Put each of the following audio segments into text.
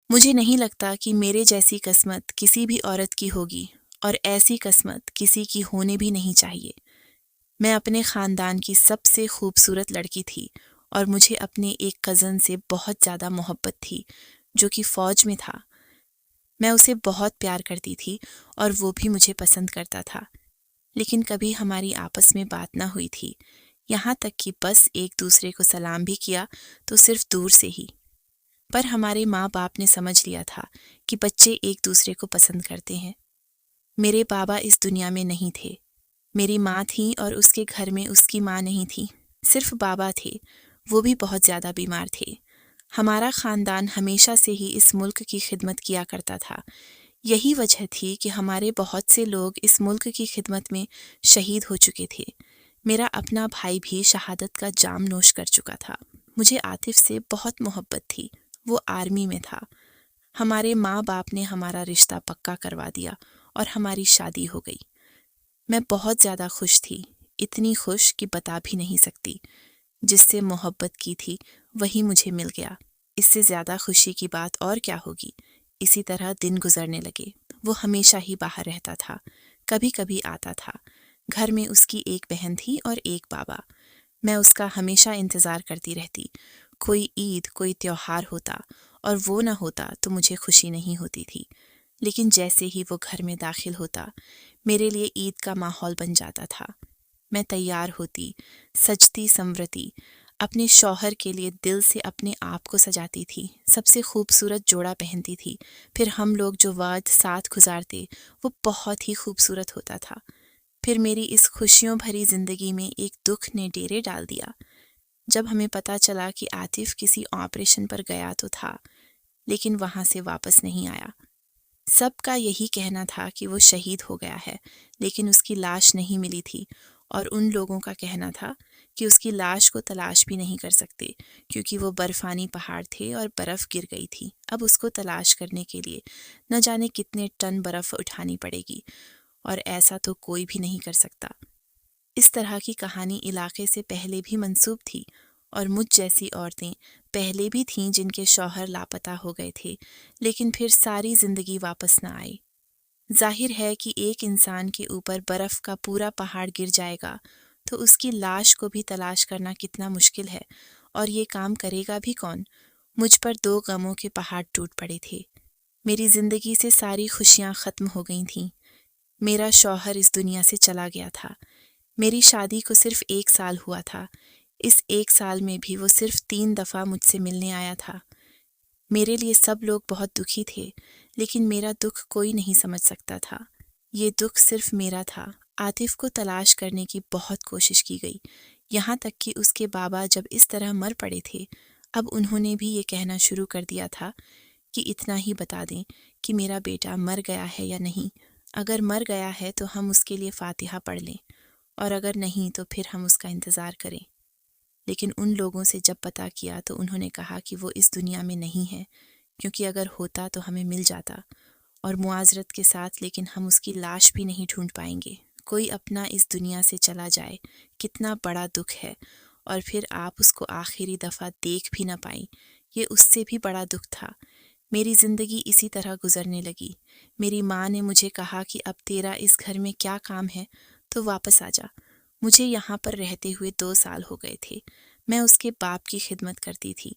مجھے نہیں لگتا کہ میرے جیسی قسمت کسی بھی عورت کی ہوگی، اور ایسی قسمت کسی کی ہونے بھی نہیں چاہیے۔ میں اپنے خاندان کی سب سے خوبصورت لڑکی تھی، اور مجھے اپنے ایک کزن سے بہت زیادہ محبت تھی جو کہ فوج میں تھا۔ میں اسے بہت پیار کرتی تھی اور وہ بھی مجھے پسند کرتا تھا، لیکن کبھی ہماری آپس میں بات نہ ہوئی تھی، یہاں تک کہ بس ایک دوسرے کو سلام بھی کیا تو صرف دور سے ہی۔ پر ہمارے ماں باپ نے سمجھ لیا تھا کہ بچے ایک دوسرے کو پسند کرتے ہیں۔ میرے بابا اس دنیا میں نہیں تھے، میری ماں تھی اور اس کے گھر میں اس کی ماں نہیں تھی، صرف بابا تھے، وہ بھی بہت زیادہ بیمار تھے۔ ہمارا خاندان ہمیشہ سے ہی اس ملک کی خدمت کیا کرتا تھا، یہی وجہ تھی کہ ہمارے بہت سے لوگ اس ملک کی خدمت میں شہید ہو چکے تھے۔ میرا اپنا بھائی بھی شہادت کا جام نوش کر چکا تھا۔ مجھے عاطف سے بہت محبت تھی، وہ آرمی میں تھا۔ ہمارے ماں باپ نے ہمارا رشتہ پکا کروا دیا اور ہماری شادی ہو گئی۔ میں بہت زیادہ خوش تھی، اتنی خوش کہ بتا بھی نہیں سکتی۔ جس سے محبت کی تھی وہی مجھے مل گیا، اس سے زیادہ خوشی کی بات اور کیا ہوگی۔ اسی طرح دن گزرنے لگے۔ وہ ہمیشہ ہی باہر رہتا تھا، کبھی کبھی آتا تھا۔ گھر میں اس کی ایک بہن تھی اور ایک بابا۔ میں اس کا ہمیشہ انتظار کرتی رہتی۔ کوئی عید، کوئی تیوہار ہوتا اور وہ نہ ہوتا تو مجھے خوشی نہیں ہوتی تھی، لیکن جیسے ہی وہ گھر میں داخل ہوتا میرے لیے عید کا ماحول بن جاتا تھا۔ میں تیار ہوتی، سجتی سنورتی، اپنے شوہر کے لیے دل سے اپنے آپ کو سجاتی تھی، سب سے خوبصورت جوڑا پہنتی تھی، پھر ہم لوگ جو وقت ساتھ گزارتے وہ بہت ہی خوبصورت ہوتا تھا۔ پھر میری اس خوشیوں بھری زندگی میں ایک دکھ نے ڈیرے ڈال دیا۔ جب ہمیں پتہ چلا کہ عاطف کسی آپریشن پر گیا تو تھا، لیکن وہاں سے واپس نہیں آیا۔ سب کا یہی کہنا تھا کہ وہ شہید ہو گیا ہے، لیکن اس کی لاش نہیں ملی تھی، اور ان لوگوں کا کہنا تھا کہ اس کی لاش کو تلاش بھی نہیں کر سکتے کیونکہ وہ برفانی پہاڑ تھے اور برف گر گئی تھی۔ اب اس کو تلاش کرنے کے لیے نہ جانے کتنے ٹن برف اٹھانی پڑے گی، اور ایسا تو کوئی بھی نہیں کر سکتا۔ اس طرح کی کہانی علاقے سے پہلے بھی منسوب تھی، اور مجھ جیسی عورتیں پہلے بھی تھیں جن کے شوہر لاپتہ ہو گئے تھے، لیکن پھر ساری زندگی واپس نہ آئی۔ ظاہر ہے کہ ایک انسان کے اوپر برف کا پورا پہاڑ گر جائے گا تو اس کی لاش کو بھی تلاش کرنا کتنا مشکل ہے، اور یہ کام کرے گا بھی کون؟ مجھ پر 2 غموں کے پہاڑ ٹوٹ پڑے تھے۔ میری زندگی سے ساری خوشیاں ختم ہو گئی تھیں۔ میرا شوہر اس دنیا سے چلا گیا تھا۔ میری شادی کو صرف 1 سال ہوا تھا۔ اس 1 سال میں بھی وہ صرف 3 دفعہ مجھ سے ملنے آیا تھا۔ میرے لیے سب لوگ بہت دکھی تھے، لیکن میرا دکھ کوئی نہیں سمجھ سکتا تھا۔ یہ دکھ صرف میرا تھا۔ عاطف کو تلاش کرنے کی بہت کوشش کی گئی، یہاں تک کہ اس کے بابا جب اس طرح مر پڑے تھے، اب انہوں نے بھی یہ کہنا شروع کر دیا تھا کہ اتنا ہی بتا دیں کہ میرا بیٹا مر گیا ہے یا نہیں۔ اگر مر گیا ہے تو ہم اس کے لیے فاتحہ پڑھ لیں، اور اگر نہیں تو پھر ہم اس کا انتظار کریں۔ لیکن ان لوگوں سے جب پتہ کیا تو انہوں نے کہا کہ وہ اس دنیا میں نہیں ہے، کیونکہ اگر ہوتا تو ہمیں مل جاتا، اور معذرت کے ساتھ، لیکن ہم اس کی لاش بھی نہیں ڈھونڈ پائیں گے۔ کوئی اپنا اس دنیا سے چلا جائے، کتنا بڑا دکھ ہے، اور پھر آپ اس کو آخری دفعہ دیکھ بھی نہ پائیں، یہ اس سے بھی بڑا دکھ تھا۔ میری زندگی اسی طرح گزرنے لگی۔ میری ماں نے مجھے کہا کہ اب تیرا اس گھر میں کیا کام ہے، تو واپس آ جا۔ مجھے یہاں پر رہتے ہوئے 2 سال ہو گئے تھے۔ میں اس کے باپ کی خدمت کرتی تھی،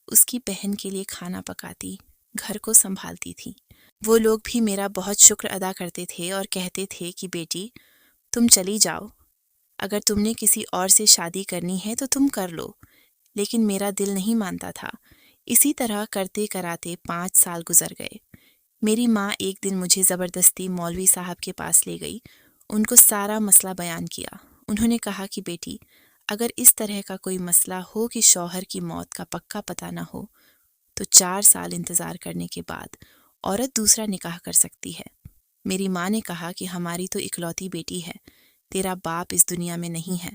اس کی بہن کے لیے کھانا پکاتی، گھر کو سنبھالتی تھی۔ وہ لوگ بھی میرا بہت شکر ادا کرتے تھے اور کہتے تھے کہ بیٹی تم چلی جاؤ، اگر تم نے کسی اور سے شادی کرنی ہے تو تم کر لو، لیکن میرا دل نہیں مانتا تھا۔ اسی طرح کرتے کراتے 5 سال گزر گئے۔ میری ماں ایک دن مجھے زبردستی مولوی صاحب کے پاس لے گئی، ان کو سارا مسئلہ بیان کیا۔ انہوں نے کہا کہ بیٹی اگر اس طرح کا کوئی مسئلہ ہو کہ شوہر کی موت کا پکا پتہ نہ ہو تو 4 سال انتظار کرنے کے بعد عورت دوسرا نکاح کر سکتی ہے۔ میری ماں نے کہا کہ ہماری تو اکلوتی بیٹی ہے، تیرا باپ اس دنیا میں نہیں ہے۔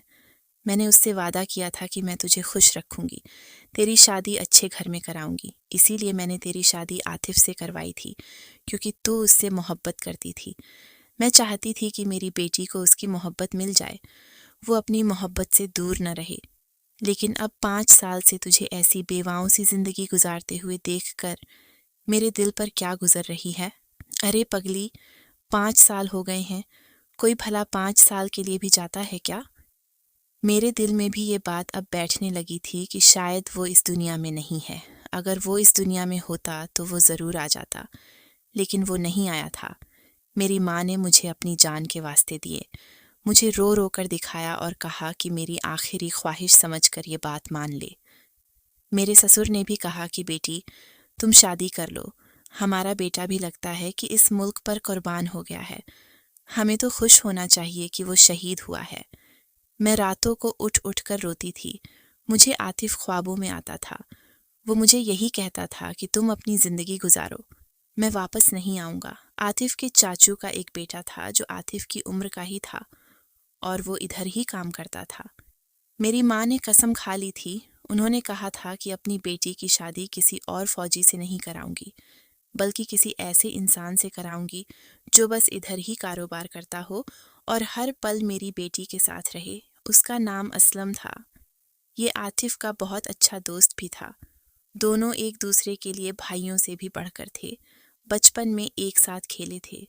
میں نے اس سے وعدہ کیا تھا کہ میں تجھے خوش رکھوں گی، تیری شادی اچھے گھر میں کراؤں گی، اسی لیے میں نے تیری شادی عاطف سے کروائی تھی، کیونکہ تو اس سے محبت کرتی تھی۔ میں چاہتی تھی کہ میری بیٹی کو اس کی محبت مل جائے، وہ اپنی محبت سے دور نہ رہے۔ لیکن اب 5 سال سے تجھے ایسی بیواؤں سی زندگی گزارتے ہوئے دیکھ کر میرے دل پر کیا گزر رہی ہے؟ ارے پگلی، 5 سال ہو گئے ہیں، کوئی بھلا 5 سال کے لیے بھی جاتا ہے کیا؟ میرے دل میں بھی یہ بات اب بیٹھنے لگی تھی کہ شاید وہ اس دنیا میں نہیں ہے۔ اگر وہ اس دنیا میں ہوتا تو وہ ضرور آ جاتا، لیکن وہ نہیں آیا تھا۔ میری ماں نے مجھے اپنی جان کے واسطے دیے، مجھے رو رو کر دکھایا اور کہا کہ میری آخری خواہش سمجھ کر یہ بات مان لے۔ میرے سسر نے بھی کہا کہ بیٹی تم شادی کر لو، ہمارا بیٹا بھی لگتا ہے کہ اس ملک پر قربان ہو گیا ہے، ہمیں تو خوش ہونا چاہیے کہ وہ شہید ہوا ہے۔ میں راتوں کو اٹھ اٹھ کر روتی تھی، مجھے عاطف خوابوں میں آتا تھا، وہ مجھے یہی کہتا تھا کہ تم اپنی زندگی گزارو، میں واپس نہیں آؤں گا۔ عاطف کے چاچو کا ایک بیٹا تھا جو عاطف کی عمر کا ہی تھا اور وہ ادھر ہی کام کرتا تھا۔ میری ماں نے قسم کھا لی تھی، انہوں نے کہا تھا کہ اپنی بیٹی کی شادی کسی اور فوجی سے نہیں کراؤں گی، بلکہ کسی ایسے انسان سے کراؤں گی جو بس ادھر ہی کاروبار کرتا ہو اور ہر پل میری بیٹی کے ساتھ رہے۔ اس کا نام اسلم تھا۔ یہ عاطف کا بہت اچھا دوست بھی تھا، دونوں ایک دوسرے کے لیے بھائیوں سے بھی بڑھ کر تھے، بچپن میں ایک ساتھ کھیلے تھے۔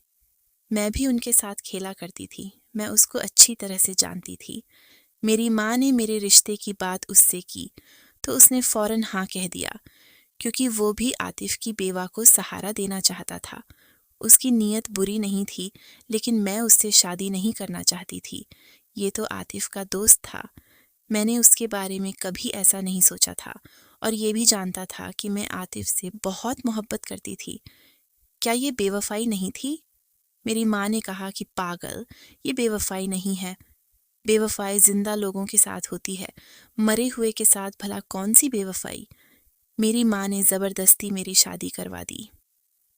میں بھی ان کے ساتھ کھیلا کرتی تھی، میں اس کو اچھی طرح سے جانتی تھی۔ میری ماں نے میرے رشتے کی بات اس سے کی تو اس نے فوراً ہاں کہہ دیا، کیونکہ وہ بھی عاطف کی بیوہ کو سہارا دینا چاہتا تھا۔ اس کی نیت بری نہیں تھی، لیکن میں اس سے شادی نہیں کرنا چاہتی تھی، یہ تو عاطف کا دوست تھا۔ میں نے اس کے بارے میں کبھی ایسا نہیں سوچا تھا اور یہ بھی جانتا تھا کہ میں عاطف سے بہت محبت کرتی تھی۔ کیا یہ بے وفائی نہیں تھی؟ میری ماں نے کہا کہ پاگل، یہ بے وفائی نہیں ہے، بے وفائی زندہ لوگوں کے ساتھ ہوتی ہے، مرے ہوئے کے ساتھ بھلا کون سی بے وفائی؟ میری ماں نے زبردستی میری شادی کروا دی۔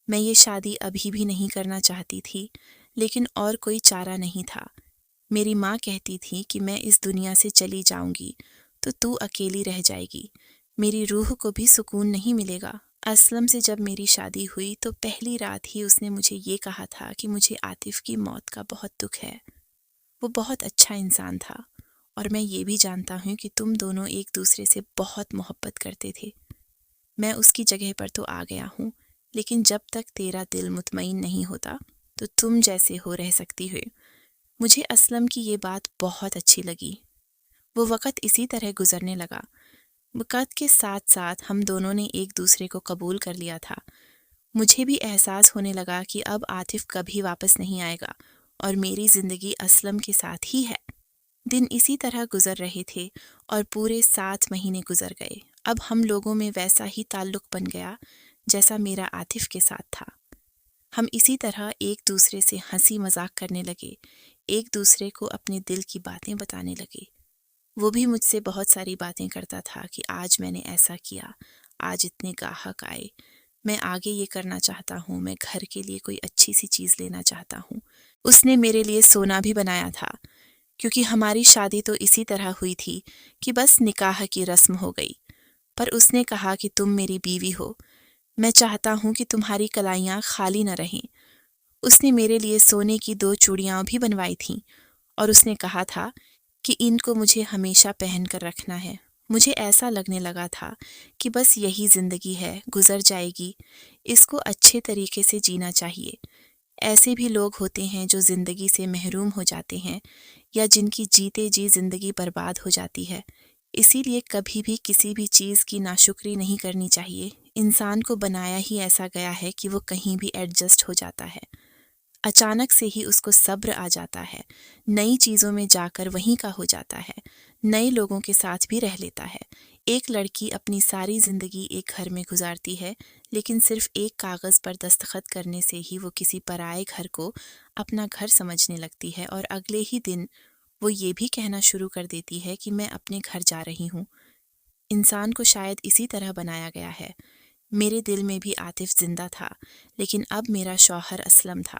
میں یہ شادی ابھی بھی نہیں کرنا چاہتی تھی، لیکن اور کوئی چارہ نہیں تھا۔ میری ماں کہتی تھی کہ میں اس دنیا سے چلی جاؤں گی تو اکیلی رہ جائے گی، میری روح کو بھی سکون نہیں ملے گا۔ اسلم سے جب میری شادی ہوئی تو پہلی رات ہی اس نے مجھے یہ کہا تھا کہ مجھے عاطف کی موت کا بہت دکھ ہے۔ وہ بہت اچھا انسان تھا اور میں یہ بھی جانتا ہوں کہ تم دونوں ایک دوسرے سے بہت محبت کرتے تھے۔ میں اس کی جگہ پر تو آ گیا ہوں، لیکن جب تک تیرا دل مطمئن نہیں ہوتا تو تم جیسے ہو رہ سکتی ہو۔ مجھے اسلم کی یہ بات بہت اچھی لگی۔ وہ وقت اسی طرح گزرنے لگا۔ وقت کے ساتھ ساتھ ہم دونوں نے ایک دوسرے کو قبول کر لیا تھا۔ مجھے بھی احساس ہونے لگا کہ اب عاطف کبھی واپس نہیں آئے گا اور میری زندگی اسلم کے ساتھ ہی ہے۔ دن اسی طرح گزر رہے تھے اور پورے 7 مہینے گزر گئے۔ اب ہم لوگوں میں ویسا ہی تعلق بن گیا جیسا میرا عاطف کے ساتھ تھا۔ ہم اسی طرح ایک دوسرے سے ہنسی مذاق کرنے لگے، ایک دوسرے کو اپنے دل کی باتیں بتانے لگے۔ وہ بھی مجھ سے بہت ساری باتیں کرتا تھا کہ آج میں نے ایسا کیا، آج اتنے گاہک آئے، میں آگے یہ کرنا چاہتا ہوں، میں گھر کے لیے کوئی اچھی سی چیز لینا چاہتا ہوں۔ اس نے میرے لیے سونا بھی بنایا تھا، کیونکہ ہماری شادی تو اسی طرح ہوئی تھی کہ بس نکاح کی رسم ہو گئی، پر اس نے کہا کہ تم میری بیوی ہو، میں چاہتا ہوں کہ تمہاری کلائیاں خالی نہ رہیں۔ اس نے میرے لیے سونے کی 2 چوڑیاں بھی بنوائی تھیں اور اس نے کہا تھا کہ ان کو مجھے ہمیشہ پہن کر رکھنا ہے۔ مجھے ایسا لگنے لگا تھا کہ بس یہی زندگی ہے، گزر جائے گی، اس کو اچھے طریقے سے جینا چاہیے۔ ایسے بھی لوگ ہوتے ہیں جو زندگی سے محروم ہو جاتے ہیں یا جن کی جیتے جی زندگی برباد ہو جاتی ہے۔ اسی لیے کبھی بھی کسی بھی چیز کی ناشکری نہیں کرنی چاہیے۔ انسان کو بنایا ہی ایسا گیا ہے کہ وہ کہیں بھی ایڈجسٹ ہو جاتا ہے، اچانک سے ہی اس کو صبر آ جاتا ہے، نئی چیزوں میں جا کر وہیں کا ہو جاتا ہے، نئے لوگوں کے ساتھ بھی رہ لیتا ہے۔ ایک لڑکی اپنی ساری زندگی ایک گھر میں گزارتی ہے، لیکن صرف ایک کاغذ پر دستخط کرنے سے ہی وہ کسی پرائے گھر کو اپنا گھر سمجھنے لگتی ہے اور اگلے ہی دن وہ یہ بھی کہنا شروع کر دیتی ہے کہ میں اپنے گھر جا رہی ہوں۔ انسان کو شاید اسی طرح بنایا گیا ہے۔ میرے دل میں بھی عاطف زندہ تھا، لیکن اب میرا شوہر اسلم تھا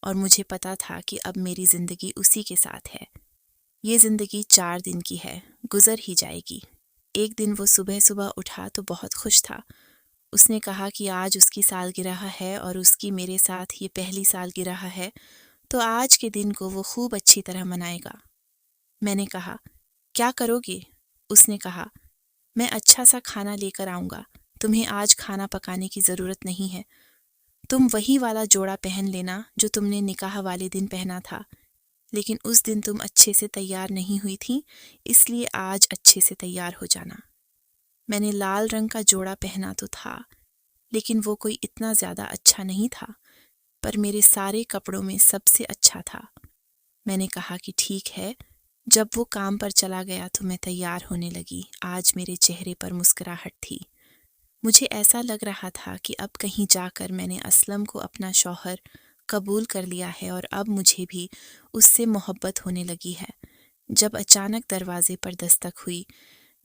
اور مجھے پتا تھا کہ اب میری زندگی اسی کے ساتھ ہے۔ یہ زندگی 4 دن کی ہے، گزر ہی جائے گی۔ ایک دن وہ صبح اٹھا تو بہت خوش تھا۔ اس نے کہا کہ آج اس کی سالگرہ ہے اور اس کی میرے ساتھ یہ پہلی سالگرہ ہے، تو آج کے دن کو وہ خوب اچھی طرح منائے گا۔ میں نے کہا، کیا کرو گے؟ اس نے کہا، میں اچھا سا کھانا لے کر آؤں گا، تمہیں آج کھانا پکانے کی ضرورت نہیں ہے. تم وہی والا جوڑا پہن لینا جو تم نے نکاح والے دن پہنا تھا. لیکن اس دن تم اچھے سے تیار نہیں ہوئی تھی، اس لیے آج اچھے سے تیار ہو جانا. میں نے لال رنگ کا جوڑا پہنا تو تھا، لیکن وہ کوئی اتنا زیادہ اچھا نہیں تھا، پر میرے سارے کپڑوں میں سب سے اچھا تھا. میں نے کہا کہ ٹھیک ہے. جب وہ کام پر چلا گیا تو میں تیار ہونے لگی. آج میرے چہرے پر مسکراہٹ تھی. مجھے ایسا لگ رہا تھا کہ اب کہیں جا کر میں نے اسلم کو اپنا شوہر قبول کر لیا ہے اور اب مجھے بھی اس سے محبت ہونے لگی ہے. جب اچانک دروازے پر دستک ہوئی،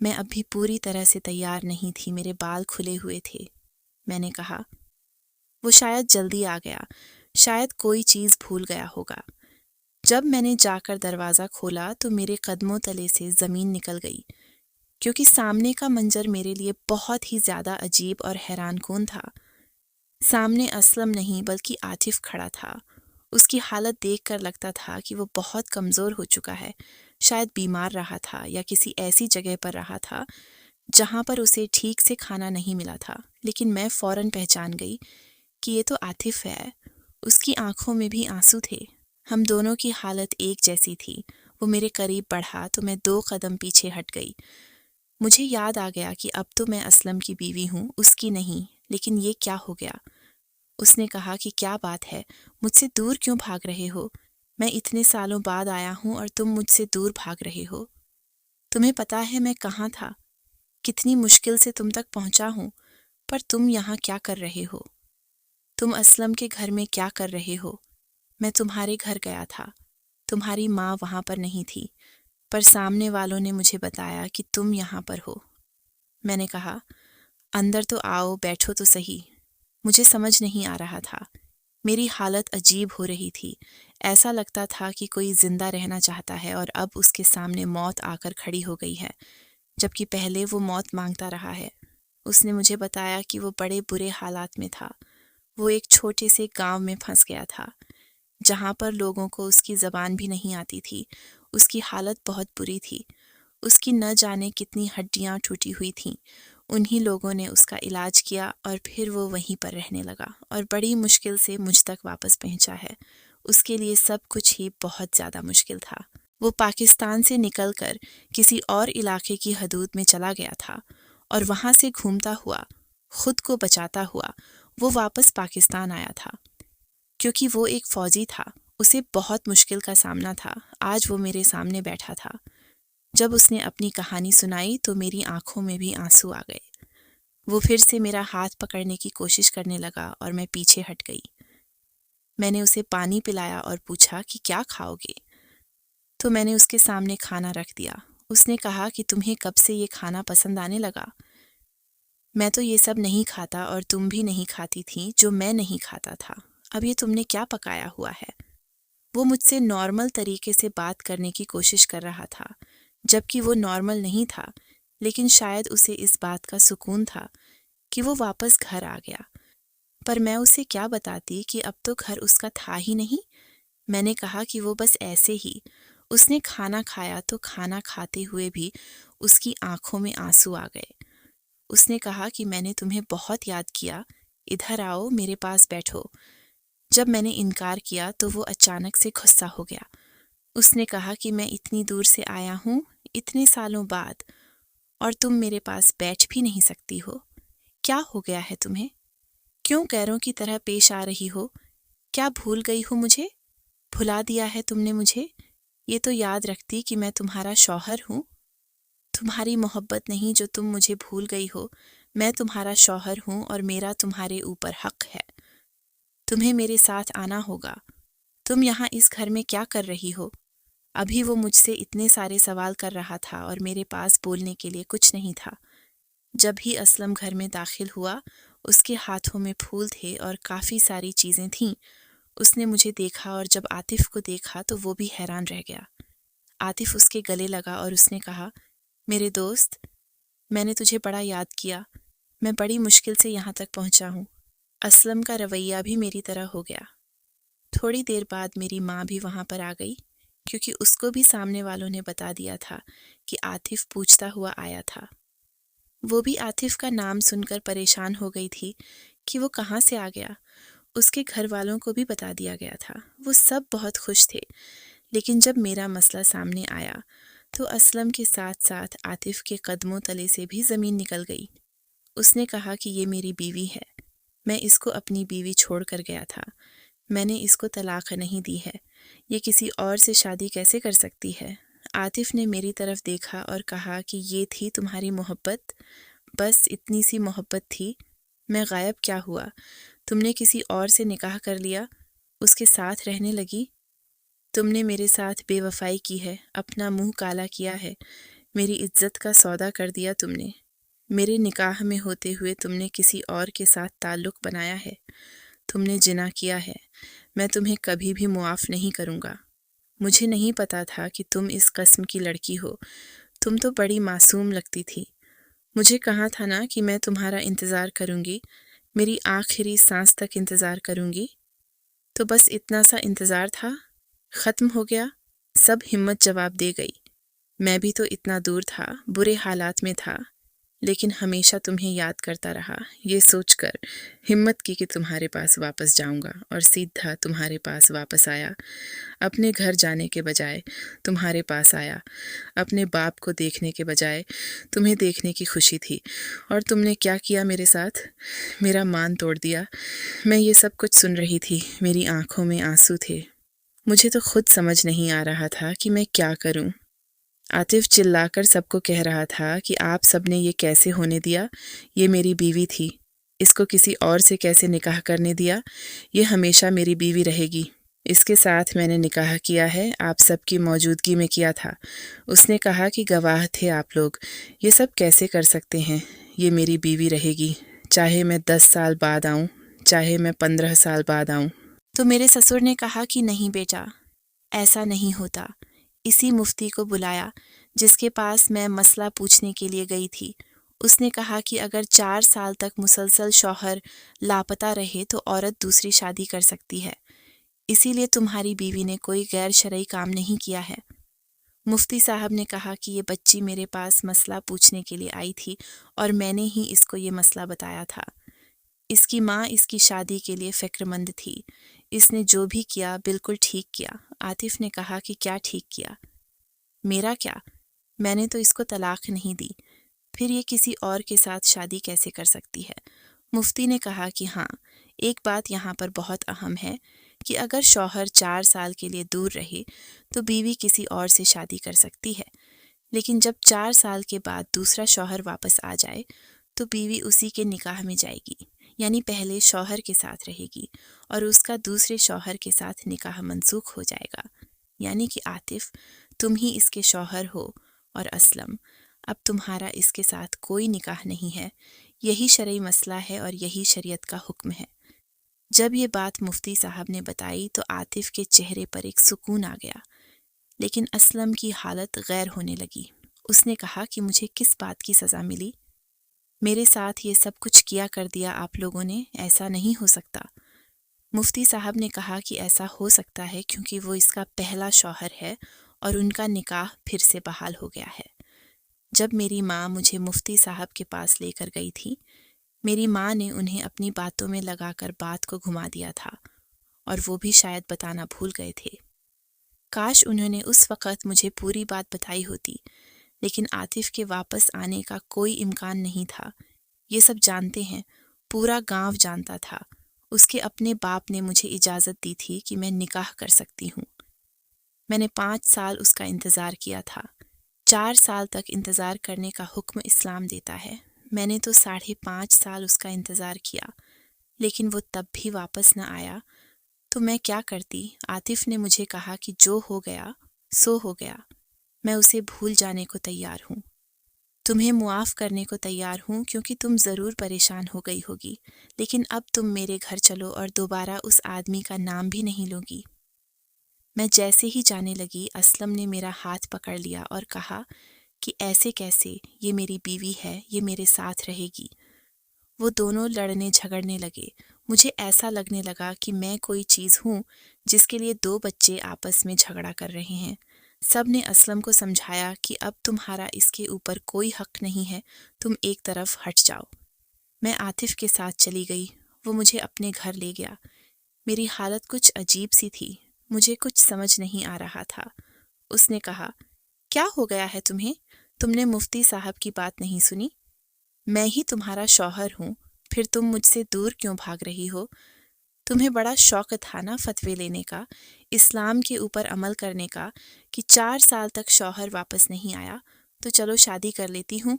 میں اب بھی پوری طرح سے تیار نہیں تھی. میرے بال کھلے ہوئے تھے. میں نے کہا، وہ شاید جلدی آ گیا، شاید کوئی چیز بھول گیا ہوگا. جب میں نے جا کر دروازہ کھولا تو میرے قدموں تلے سے زمین نکل گئی، کیونکہ سامنے کا منظر میرے لیے بہت ہی زیادہ عجیب اور حیران کن تھا. سامنے اسلم نہیں بلکہ عاطف کھڑا تھا. اس کی حالت دیکھ کر لگتا تھا کہ وہ بہت کمزور ہو چکا ہے، شاید بیمار رہا تھا یا کسی ایسی جگہ پر رہا تھا جہاں پر اسے ٹھیک سے کھانا نہیں ملا تھا. لیکن میں فوراً پہچان گئی کہ یہ تو عاطف ہے. اس کی آنکھوں میں بھی آنسو تھے. ہم دونوں کی حالت ایک جیسی تھی. وہ میرے قریب بڑھا تو میں 2 قدم پیچھے ہٹ گئی. مجھے یاد آ گیا کہ اب تو میں اسلم کی بیوی ہوں، اس کی نہیں. لیکن یہ کیا ہو گیا؟ اس نے کہا کہ کیا بات ہے، مجھ سے دور کیوں بھاگ رہے ہو؟ میں اتنے سالوں بعد آیا ہوں اور تم مجھ سے دور بھاگ رہے ہو. تمہیں پتا ہے میں کہاں تھا، کتنی مشکل سے تم تک پہنچا ہوں، پر تم یہاں کیا کر رہے ہو؟ تم اسلم کے گھر میں کیا کر رہے ہو؟ میں تمہارے گھر گیا تھا. تمہاری ماں وہاں پر نہیں تھی، پر سامنے والوں نے مجھے بتایا کہ تم یہاں پر ہو. میں نے کہا، اندر تو آؤ، بیٹھو تو صحیح. مجھے سمجھ نہیں آ رہا تھا. میری حالت عجیب ہو رہی تھی. ایسا لگتا تھا کہ کوئی زندہ رہنا چاہتا ہے اور اب اس کے سامنے موت آ کر کھڑی ہو گئی ہے، جبکہ پہلے وہ موت مانگتا رہا ہے. اس نے مجھے بتایا کہ وہ بڑے برے حالات میں تھا. وہ ایک چھوٹے سے گاؤں میں پھنس گیا تھا، جہاں پر لوگوں کو اس کی زبان بھی نہیں آتی تھی. اس کی حالت بہت بری تھی. اس کی نہ جانے کتنی ہڈیاں ٹوٹی ہوئی تھیں. انہی لوگوں نے اس کا علاج کیا اور پھر وہ وہیں پر رہنے لگا اور بڑی مشکل سے مجھ تک واپس پہنچا ہے. اس کے لیے سب کچھ ہی بہت زیادہ مشکل تھا. وہ پاکستان سے نکل کر کسی اور علاقے کی حدود میں چلا گیا تھا اور وہاں سے گھومتا ہوا، خود کو بچاتا ہوا، وہ واپس پاکستان آیا تھا. کیونکہ وہ ایک فوجی تھا، اسے بہت مشکل کا سامنا تھا. آج وہ میرے سامنے بیٹھا تھا. جب اس نے اپنی کہانی سنائی تو میری آنکھوں میں بھی آنسو آ گئے. وہ پھر سے میرا ہاتھ پکڑنے کی کوشش کرنے لگا اور میں پیچھے ہٹ گئی. میں نے اسے پانی پلایا اور پوچھا کہ کیا کھاؤ گے؟ تو میں نے اس کے سامنے کھانا رکھ دیا. اس نے کہا کہ تمہیں کب سے یہ کھانا پسند آنے لگا؟ میں تو یہ سب نہیں کھاتا اور تم بھی نہیں کھاتی تھی جو میں نہیں کھاتا تھا. اب یہ تم نے کیا پکایا ہوا ہے؟ وہ مجھ سے نارمل طریقے سے بات کرنے کی کوشش کر رہا تھا، جبکہ وہ نارمل نہیں تھا. لیکن شاید اسے اس بات کا سکون تھا کہ وہ واپس گھر آ گیا. پر میں اسے کیا بتاتی کہ اب تو گھر اس کا تھا ہی نہیں. میں نے کہا کہ وہ بس ایسے ہی. اس نے کھانا کھایا تو کھانا کھاتے ہوئے بھی اس کی آنکھوں میں آنسو آ گئے. اس نے کہا کہ میں نے تمہیں بہت یاد کیا، ادھر آؤ، میرے پاس بیٹھو. جب میں نے انکار کیا تو وہ اچانک سے غصہ ہو گیا. اس نے کہا کہ میں اتنی دور سے آیا ہوں، اتنے سالوں بعد، اور تم میرے پاس بیٹھ بھی نہیں سکتی ہو. کیا ہو گیا ہے تمہیں؟ کیوں غیروں کی طرح پیش آ رہی ہو؟ کیا بھول گئی ہو مجھے؟ بھلا دیا ہے تم نے مجھے؟ یہ تو یاد رکھتی کہ میں تمہارا شوہر ہوں. تمہاری محبت نہیں جو تم مجھے بھول گئی ہو. میں تمہارا شوہر ہوں اور میرا تمہارے اوپر حق ہے. تمہیں میرے ساتھ آنا ہوگا. تم یہاں اس گھر میں کیا کر رہی ہو؟ ابھی وہ مجھ سے اتنے سارے سوال کر رہا تھا اور میرے پاس بولنے کے لیے کچھ نہیں تھا. جب ہی اسلم گھر میں داخل ہوا، اس کے ہاتھوں میں پھول تھے اور کافی ساری چیزیں تھیں. اس نے مجھے دیکھا اور جب عاطف کو دیکھا تو وہ بھی حیران رہ گیا. عاطف اس کے گلے لگا اور اس نے کہا، میرے دوست، میں نے تجھے بڑا یاد کیا. میں بڑی مشکل سے یہاں تک پہنچا ہوں. اسلم کا رویہ بھی میری طرح ہو گیا. تھوڑی دیر بعد میری ماں بھی وہاں پر آ گئی، کیونکہ اس کو بھی سامنے والوں نے بتا دیا تھا کہ عاطف پوچھتا ہوا آیا تھا. وہ بھی عاطف کا نام سن کر پریشان ہو گئی تھی کہ وہ کہاں سے آ گیا۔ اس کے گھر والوں کو بھی بتا دیا گیا تھا۔ وہ سب بہت خوش تھے، لیکن جب میرا مسئلہ سامنے آیا تو اسلم کے ساتھ ساتھ عاطف کے قدموں تلے سے بھی زمین نکل گئی۔ اس نے کہا کہ یہ میری بیوی ہے، میں اس کو اپنی بیوی چھوڑ کر گیا تھا، میں نے اس کو طلاق نہیں دی ہے، یہ کسی اور سے شادی کیسے کر سکتی ہے؟ عاطف نے میری طرف دیکھا اور کہا کہ یہ تھی تمہاری محبت؟ بس اتنی سی محبت تھی؟ میں غائب کیا ہوا؟ تم نے کسی اور سے نکاح کر لیا، اس کے ساتھ رہنے لگی؟ تم نے میرے ساتھ بے وفائی کی ہے، اپنا منہ کالا کیا ہے، میری عزت کا سودا کر دیا تم نے۔ میرے نکاح میں ہوتے ہوئے تم نے کسی اور کے ساتھ تعلق بنایا ہے، تم نے جنا کیا ہے، میں تمہیں کبھی بھی معاف نہیں کروں گا۔ مجھے نہیں پتا تھا کہ تم اس قسم کی لڑکی ہو، تم تو بڑی معصوم لگتی تھی۔ مجھے کہا تھا نا کہ میں تمہارا انتظار کروں گی، میری آخری سانس تک انتظار کروں گی۔ تو بس اتنا سا انتظار تھا، ختم ہو گیا۔ سب ہمت جواب دے گئی۔ میں بھی تو اتنا دور تھا، برے حالات میں تھا، لیکن ہمیشہ تمہیں یاد کرتا رہا، یہ سوچ کر ہمت کی کہ تمہارے پاس واپس جاؤں گا، اور سیدھا تمہارے پاس واپس آیا۔ اپنے گھر جانے کے بجائے تمہارے پاس آیا، اپنے باپ کو دیکھنے کے بجائے تمہیں دیکھنے کی خوشی تھی، اور تم نے کیا کیا میرے ساتھ؟ میرا مان توڑ دیا۔ میں یہ سب کچھ سن رہی تھی، میری آنکھوں میں آنسو تھے، مجھے تو خود سمجھ نہیں آ رہا تھا کہ میں کیا کروں۔ عاطف چلا کر سب کو کہہ رہا تھا کہ آپ سب نے یہ کیسے ہونے دیا، یہ میری بیوی تھی، اس کو کسی اور سے کیسے نکاح کرنے دیا، یہ ہمیشہ میری بیوی رہے گی، اس کے ساتھ میں نے نکاح کیا ہے، آپ سب کی موجودگی میں کیا تھا، اس نے کہا کہ گواہ تھے آپ لوگ، یہ سب کیسے کر سکتے ہیں، یہ میری بیوی رہے گی، چاہے میں 10 سال بعد آؤں، چاہے میں 15 سال بعد آؤں۔ تو میرے سسر نے کہا کہ نہیں بیٹا، ایسا نہیں ہوتا۔ اسی مفتی کو بلایا جس کے پاس میں مسئلہ پوچھنے کے لیے گئی تھی۔ اس نے کہا کہ اگر 4 سال تک مسلسل شوہر لاپتہ رہے تو عورت دوسری شادی کر سکتی ہے، اسی لیے تمہاری بیوی نے کوئی غیر شرعی کام نہیں کیا ہے۔ مفتی صاحب نے کہا کہ یہ بچی میرے پاس مسئلہ پوچھنے کے لیے آئی تھی اور میں نے ہی اس کو یہ مسئلہ بتایا تھا۔ اس کی ماں اس کی شادی کے لیے فکر مند تھی، اس نے جو بھی کیا بالکل ٹھیک کیا۔ عاطف نے کہا کہ کیا ٹھیک کیا؟ میرا کیا؟ میں نے تو اس کو طلاق نہیں دی، پھر یہ کسی اور کے ساتھ شادی کیسے کر سکتی ہے؟ مفتی نے کہا کہ ہاں، ایک بات یہاں پر بہت اہم ہے کہ اگر شوہر 4 سال کے لیے دور رہے تو بیوی کسی اور سے شادی کر سکتی ہے، لیکن جب 4 سال کے بعد دوسرا شوہر واپس آ جائے تو بیوی اسی کے نکاح میں جائے گی، یعنی پہلے شوہر کے ساتھ رہے گی اور اس کا دوسرے شوہر کے ساتھ نکاح منسوخ ہو جائے گا، یعنی کہ عاطف تم ہی اس کے شوہر ہو، اور اسلم اب تمہارا اس کے ساتھ کوئی نکاح نہیں ہے، یہی شرعی مسئلہ ہے اور یہی شریعت کا حکم ہے۔ جب یہ بات مفتی صاحب نے بتائی تو عاطف کے چہرے پر ایک سکون آ گیا، لیکن اسلم کی حالت غیر ہونے لگی۔ اس نے کہا کہ مجھے کس بات کی سزا ملی؟ میرے ساتھ یہ سب کچھ کیا کر دیا آپ لوگوں نے، ایسا نہیں ہو سکتا۔ مفتی صاحب نے کہا کہ ایسا ہو سکتا ہے کیونکہ وہ اس کا پہلا شوہر ہے اور ان کا نکاح پھر سے بحال ہو گیا ہے۔ جب میری ماں مجھے مفتی صاحب کے پاس لے کر گئی تھی، میری ماں نے انہیں اپنی باتوں میں لگا کر بات کو گھما دیا تھا، اور وہ بھی شاید بتانا بھول گئے تھے۔ کاش انہوں نے اس وقت مجھے پوری بات بتائی ہوتی، لیکن عاطف کے واپس آنے کا کوئی امکان نہیں تھا۔ یہ سب جانتے ہیں، پورا گاؤں جانتا تھا۔ اس کے اپنے باپ نے مجھے اجازت دی تھی کہ میں نکاح کر سکتی ہوں۔ میں نے 5 سال اس کا انتظار کیا تھا۔ 4 سال تک انتظار کرنے کا حکم اسلام دیتا ہے، میں نے تو 5.5 سال اس کا انتظار کیا، لیکن وہ تب بھی واپس نہ آیا تو میں کیا کرتی؟ عاطف نے مجھے کہا کہ جو ہو گیا سو ہو گیا، میں اسے بھول جانے کو تیار ہوں، تمہیں معاف کرنے کو تیار ہوں کیونکہ تم ضرور پریشان ہو گئی ہوگی، لیکن اب تم میرے گھر چلو اور دوبارہ اس آدمی کا نام بھی نہیں لوگی۔ میں جیسے ہی جانے لگی، اسلم نے میرا ہاتھ پکڑ لیا اور کہا کہ ایسے کیسے، یہ میری بیوی ہے، یہ میرے ساتھ رہے گی۔ وہ دونوں لڑنے جھگڑنے لگے، مجھے ایسا لگنے لگا کہ میں کوئی چیز ہوں جس کے لیے 2 بچے آپس میں جھگڑا کر رہے ہیں۔ سب نے اسلم کو سمجھایا کہ اب تمہارا اس کے اوپر کوئی حق نہیں ہے، تم ایک طرف ہٹ جاؤ۔ میں عاطف کے ساتھ چلی گئی، وہ مجھے اپنے گھر لے گیا۔ میری حالت کچھ عجیب سی تھی، مجھے کچھ سمجھ نہیں آ رہا تھا۔ اس نے کہا، کیا ہو گیا ہے تمہیں؟ تم نے مفتی صاحب کی بات نہیں سنی؟ میں ہی تمہارا شوہر ہوں، پھر تم مجھ سے دور کیوں بھاگ رہی ہو؟ تمہیں بڑا شوق تھا نا فتوے لینے کا، اسلام کے اوپر عمل کرنے کا، کہ 4 سال تک شوہر واپس نہیں آیا تو چلو شادی کر لیتی ہوں۔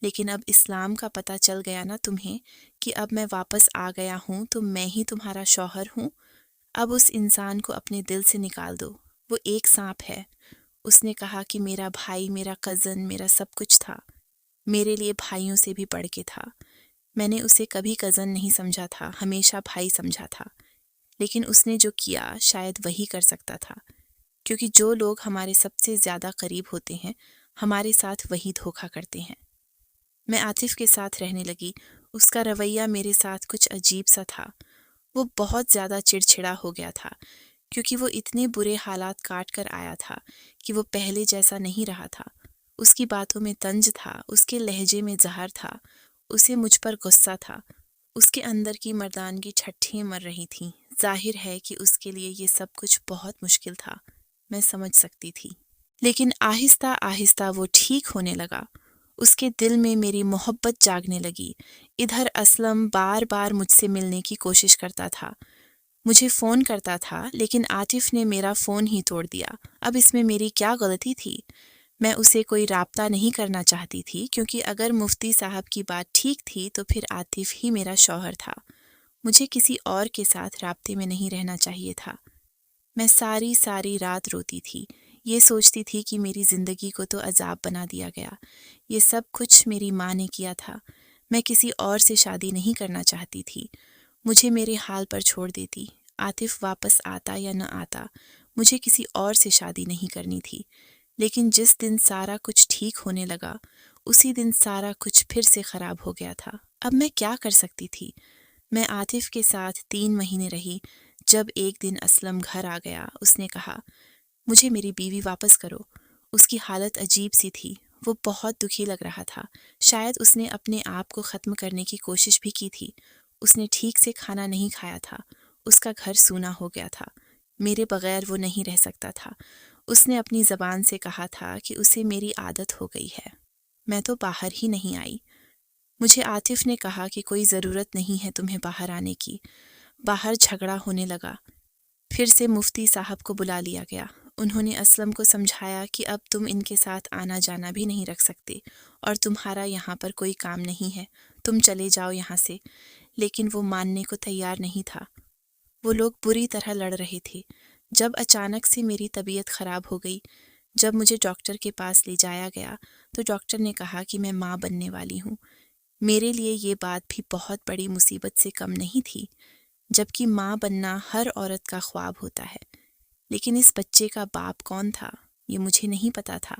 لیکن اب اسلام کا پتہ چل گیا نا تمہیں کہ اب میں واپس آ گیا ہوں تو میں ہی تمہارا شوہر ہوں۔ اب اس انسان کو اپنے دل سے نکال دو، وہ ایک سانپ ہے۔ اس نے کہا کہ میرا بھائی، میرا کزن، میرا سب کچھ تھا، میرے لیے بھائیوں سے بھی بڑھ کے تھا۔ میں نے اسے کبھی کزن نہیں سمجھا تھا، ہمیشہ بھائی سمجھا تھا۔ لیکن اس نے جو کیا شاید وہی کر سکتا تھا، کیونکہ جو لوگ ہمارے سب سے زیادہ قریب ہوتے ہیں ہمارے ساتھ وہی دھوکا کرتے ہیں۔ میں عاطف کے ساتھ رہنے لگی۔ اس کا رویہ میرے ساتھ کچھ عجیب سا تھا۔ وہ بہت زیادہ چڑچڑا ہو گیا تھا، کیونکہ وہ اتنے برے حالات کاٹ کر آیا تھا کہ وہ پہلے جیسا نہیں رہا تھا۔ اس کی باتوں میں طنز تھا، اس کے لہجے میں زہر تھا، اسے مجھ پر غصہ تھا۔ اس کے اندر کی مردانگی چھٹیں مر رہی تھیں۔ ظاہر ہے کہ اس کے لیے یہ سب کچھ بہت مشکل تھا، میں سمجھ سکتی تھی۔ لیکن آہستہ آہستہ وہ ٹھیک ہونے لگا۔ اس کے دل میں میری محبت جاگنے لگی۔ ادھر اسلم بار بار مجھ سے ملنے کی کوشش کرتا تھا، مجھے فون کرتا تھا، لیکن عاطف نے میرا فون ہی توڑ دیا۔ اب اس میں میری کیا غلطی تھی؟ میں اسے کوئی رابطہ نہیں کرنا چاہتی تھی، کیونکہ اگر مفتی صاحب کی بات ٹھیک تھی تو پھر عاطف ہی میرا شوہر تھا۔ مجھے کسی اور کے ساتھ رابطے میں نہیں رہنا چاہیے تھا۔ میں ساری رات روتی تھی، یہ سوچتی تھی کہ میری زندگی کو تو عذاب بنا دیا گیا۔ یہ سب کچھ میری ماں نے کیا تھا۔ میں کسی اور سے شادی نہیں کرنا چاہتی تھی، مجھے میرے حال پر چھوڑ دیتی۔ عاطف واپس آتا یا نہ آتا، مجھے کسی اور سے شادی نہیں کرنی تھی۔ لیکن جس دن سارا کچھ ٹھیک ہونے لگا، اسی دن سارا کچھ پھر سے خراب ہو گیا تھا۔ اب میں کیا کر سکتی تھی؟ میں عاطف کے ساتھ 3 مہینے رہی۔ جب ایک دن اسلم گھر آ گیا، اس نے کہا، مجھے میری بیوی واپس کرو۔ اس کی حالت عجیب سی تھی، وہ بہت دکھی لگ رہا تھا۔ شاید اس نے اپنے آپ کو ختم کرنے کی کوشش بھی کی تھی۔ اس نے ٹھیک سے کھانا نہیں کھایا تھا، اس کا گھر سونا ہو گیا تھا، میرے بغیر وہ نہیں رہ سکتا تھا۔ اس نے اپنی زبان سے کہا تھا کہ اسے میری عادت ہو گئی ہے۔ میں تو باہر ہی نہیں آئی۔ مجھے عاطف نے کہا کہ کوئی ضرورت نہیں ہے تمہیں باہر آنے کی۔ باہر جھگڑا ہونے لگا۔ پھر سے مفتی صاحب کو بلا لیا گیا۔ انہوں نے اسلم کو سمجھایا کہ اب تم ان کے ساتھ آنا جانا بھی نہیں رکھ سکتے، اور تمہارا یہاں پر کوئی کام نہیں ہے، تم چلے جاؤ یہاں سے۔ لیکن وہ ماننے کو تیار نہیں تھا۔ وہ لوگ بری طرح لڑ رہے تھے۔ جب اچانک سے میری طبیعت خراب ہو گئی، جب مجھے ڈاکٹر کے پاس لے جایا گیا تو ڈاکٹر نے کہا کہ میں ماں بننے والی ہوں۔ میرے لیے یہ بات بھی بہت بڑی مصیبت سے کم نہیں تھی، جبکہ ماں بننا ہر عورت کا خواب ہوتا ہے۔ لیکن اس بچے کا باپ کون تھا، یہ مجھے نہیں پتا تھا۔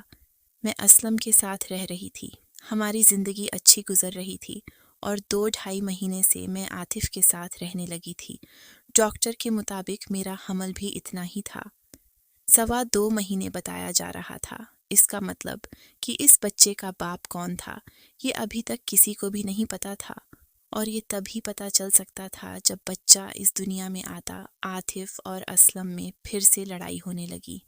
میں اسلم کے ساتھ رہ رہی تھی، ہماری زندگی اچھی گزر رہی تھی، اور 2-2.5 مہینے سے میں عاطف کے ساتھ رہنے لگی تھی۔ ڈاکٹر کے مطابق میرا حمل بھی اتنا ہی تھا۔ 2.25 مہینے بتایا جا رہا تھا۔ اس کا مطلب کہ اس بچے کا باپ کون تھا، یہ ابھی تک کسی کو بھی نہیں پتا تھا، اور یہ تبھی پتا چل سکتا تھا جب بچہ اس دنیا میں آتا۔ عاطف اور اسلم میں پھر سے لڑائی ہونے لگی۔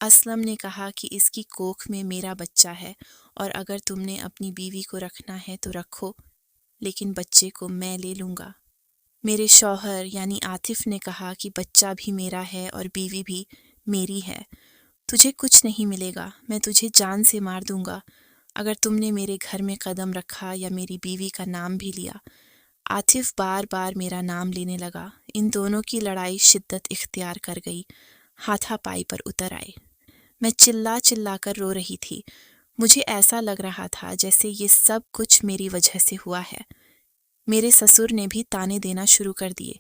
اسلم نے کہا کہ اس کی کوکھ میں میرا بچہ ہے، اور اگر تم نے اپنی بیوی کو رکھنا ہے تو رکھو، لیکن بچے کو میں لے لوں گا۔ میرے شوہر یعنی عاطف نے کہا کہ بچہ بھی میرا ہے اور بیوی بھی میری ہے۔ تجھے کچھ نہیں ملے گا، میں تجھے جان سے مار دوں گا اگر تم نے میرے گھر میں قدم رکھا یا میری بیوی کا نام بھی لیا۔ عاطف بار بار میرا نام لینے لگا۔ ان دونوں کی لڑائی شدت اختیار کر گئی، ہاتھا پائی پر اتر آئے۔ میں چلا کر رو رہی تھی۔ مجھے ایسا لگ رہا تھا جیسے یہ سب کچھ میری وجہ سے ہوا ہے۔ میرے سسر نے بھی تانے دینا شروع کر دیے۔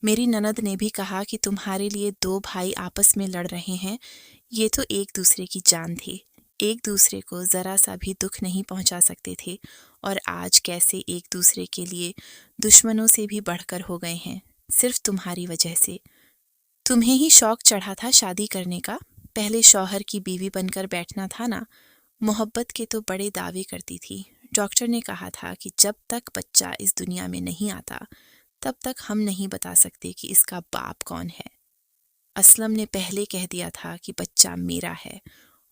میری نند نے بھی کہا کہ تمہارے لیے 2 بھائی آپس میں لڑ رہے ہیں، یہ تو ایک دوسرے کی جان تھے، ایک دوسرے کو ذرا سا بھی دکھ نہیں پہنچا سکتے تھے، اور آج کیسے ایک دوسرے کے لیے دشمنوں سے بھی بڑھ کر ہو گئے ہیں، صرف تمہاری وجہ سے۔ تمہیں ہی شوق چڑھا تھا شادی کرنے کا، پہلے شوہر کی بیوی بن کر بیٹھنا تھا نا، محبت کے تو بڑے دعوے کرتی تھی۔ ڈاکٹر نے کہا تھا کہ جب تک بچہ اس دنیا میں نہیں آتا تب تک ہم نہیں بتا سکتے کہ اس کا باپ کون ہے۔ اسلم نے پہلے کہہ دیا تھا کہ بچہ میرا ہے،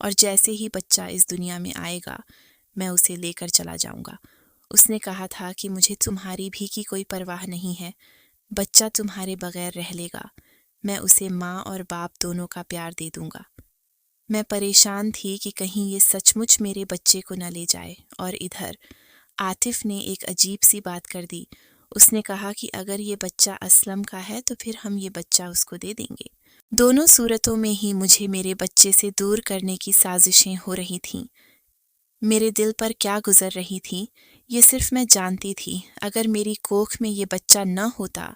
اور جیسے ہی بچہ اس دنیا میں آئے گا میں اسے لے کر چلا جاؤں گا۔ اس نے کہا تھا کہ مجھے تمہاری بھی کی کوئی پرواہ نہیں ہے، بچہ تمہارے بغیر رہ لے گا، میں اسے ماں اور باپ دونوں کا پیار دے دوں گا۔ میں پریشان تھی کہ کہیں یہ سچ مچ میرے بچے کو نہ لے جائے، اور ادھر عاطف نے ایک عجیب سی بات کر دی۔ اس نے کہا کہ اگر یہ بچہ اسلم کا ہے تو پھر ہم یہ بچہ اس کو دے دیں گے۔ دونوں صورتوں میں ہی مجھے میرے بچے سے دور کرنے کی سازشیں ہو رہی تھیں۔ میرے دل پر کیا گزر رہی تھی یہ صرف میں جانتی تھی۔ اگر میری کوکھ میں یہ بچہ نہ ہوتا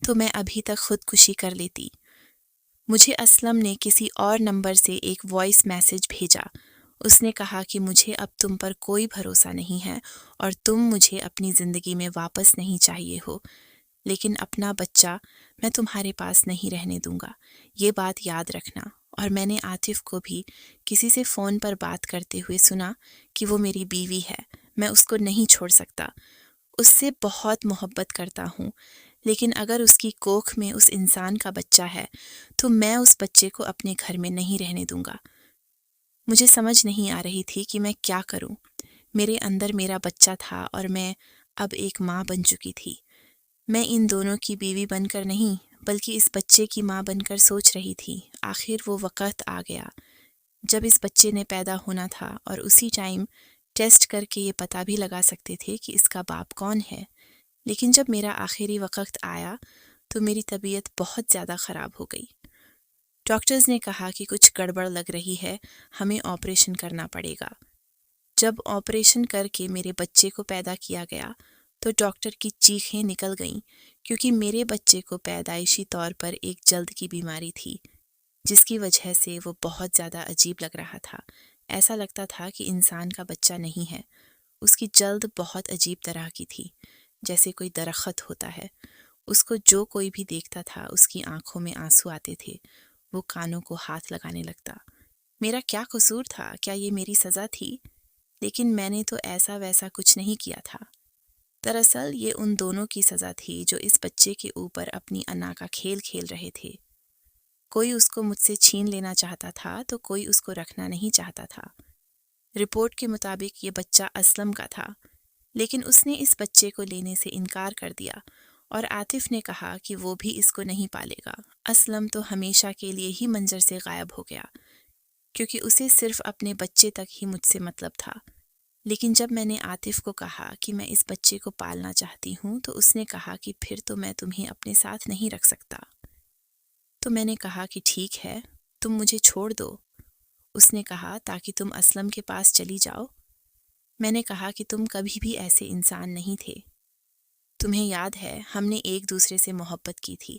تو میں ابھی تک خودکشی کر لیتی۔ مجھے اسلم نے کسی اور نمبر سے ایک وائس میسج بھیجا۔ اس نے کہا کہ مجھے اب تم پر کوئی بھروسہ نہیں ہے اور تم مجھے اپنی زندگی میں واپس نہیں چاہیے ہو، لیکن اپنا بچہ میں تمہارے پاس نہیں رہنے دوں گا، یہ بات یاد رکھنا۔ اور میں نے عاطف کو بھی کسی سے فون پر بات کرتے ہوئے سنا کہ وہ میری بیوی ہے، میں اس کو نہیں چھوڑ سکتا، اس سے بہت محبت کرتا ہوں، لیکن اگر اس کی کوکھ میں اس انسان کا بچہ ہے تو میں اس بچے کو اپنے گھر میں نہیں رہنے دوں گا۔ مجھے سمجھ نہیں آ رہی تھی کہ میں کیا کروں۔ میرے اندر میرا بچہ تھا اور میں اب ایک ماں بن چکی تھی۔ میں ان دونوں کی بیوی بن کر نہیں بلکہ اس بچے کی ماں بن کر سوچ رہی تھی۔ آخر وہ وقت آ گیا جب اس بچے نے پیدا ہونا تھا، اور اسی ٹائم ٹیسٹ کر کے یہ پتہ بھی لگا سکتے تھے کہ اس کا باپ کون ہے۔ لیکن جب میرا آخری وقت آیا تو میری طبیعت بہت زیادہ خراب ہو گئی۔ ڈاکٹرز نے کہا کہ کچھ گڑبڑ لگ رہی ہے، ہمیں آپریشن کرنا پڑے گا۔ جب آپریشن کر کے میرے بچے کو پیدا کیا گیا تو ڈاکٹر کی چیخیں نکل گئیں، کیونکہ میرے بچے کو پیدائشی طور پر ایک جلد کی بیماری تھی، جس کی وجہ سے وہ بہت زیادہ عجیب لگ رہا تھا۔ ایسا لگتا تھا کہ انسان کا بچہ نہیں ہے۔ اس کی جلد بہت عجیب طرح کی تھی، جیسے کوئی درخت ہوتا ہے۔ اس کو جو کوئی بھی دیکھتا تھا اس کی آنکھوں میں آنسو آتے تھے، وہ کانوں کو ہاتھ لگانے لگتا۔ میرا کیا قصور تھا؟ کیا یہ میری سزا تھی؟ لیکن میں نے تو ایسا ویسا کچھ نہیں کیا تھا۔ دراصل یہ ان دونوں کی سزا تھی جو اس بچے کے اوپر اپنی انا کا کھیل کھیل رہے تھے۔ کوئی اس کو مجھ سے چھین لینا چاہتا تھا تو کوئی اس کو رکھنا نہیں چاہتا تھا۔ رپورٹ کے مطابق یہ بچہ اسلم کا تھا، لیکن اس نے اس بچے کو لینے سے انکار کر دیا، اور عاطف نے کہا کہ وہ بھی اس کو نہیں پالے گا۔ اسلم تو ہمیشہ کے لیے ہی منظر سے غائب ہو گیا، کیونکہ اسے صرف اپنے بچے تک ہی مجھ سے مطلب تھا۔ لیکن جب میں نے عاطف کو کہا کہ میں اس بچے کو پالنا چاہتی ہوں تو اس نے کہا کہ پھر تو میں تمہیں اپنے ساتھ نہیں رکھ سکتا۔ تو میں نے کہا کہ ٹھیک ہے، تم مجھے چھوڑ دو۔ اس نے کہا تاکہ تم اسلم کے پاس چلی جاؤ۔ میں نے کہا کہ تم کبھی بھی ایسے انسان نہیں تھے، تمہیں یاد ہے ہم نے ایک دوسرے سے محبت کی تھی۔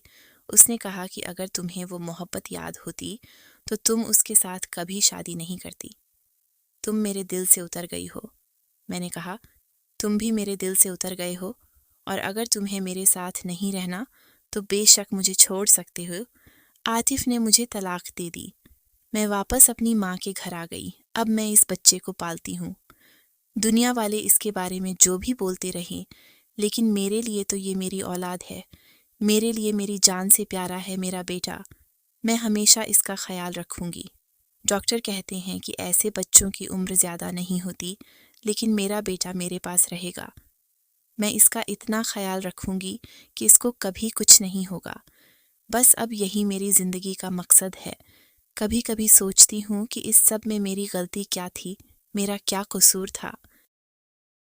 اس نے کہا کہ اگر تمہیں وہ محبت یاد ہوتی تو تم اس کے ساتھ کبھی شادی نہیں کرتی، تم میرے دل سے اتر گئی ہو۔ میں نے کہا تم بھی میرے دل سے اتر گئے ہو، اور اگر تمہیں میرے ساتھ نہیں رہنا تو بے شک مجھے چھوڑ سکتے ہو۔ عاطف نے مجھے طلاق دے دی۔ میں واپس اپنی ماں کے گھر آ گئی۔ اب میں اس بچے کو پالتی ہوں۔ دنیا والے اس کے بارے میں جو بھی بولتے رہیں، لیکن میرے لیے تو یہ میری اولاد ہے، میرے لیے میری جان سے پیارا ہے میرا بیٹا۔ میں ہمیشہ اس کا خیال رکھوں گی۔ ڈاکٹر کہتے ہیں کہ ایسے بچوں کی عمر زیادہ نہیں ہوتی، لیکن میرا بیٹا میرے پاس رہے گا۔ میں اس کا اتنا خیال رکھوں گی کہ اس کو کبھی کچھ نہیں ہوگا۔ بس اب یہی میری زندگی کا مقصد ہے۔ کبھی کبھی سوچتی ہوں کہ اس سب میں میری غلطی کیا تھی، میرا کیا قصور تھا۔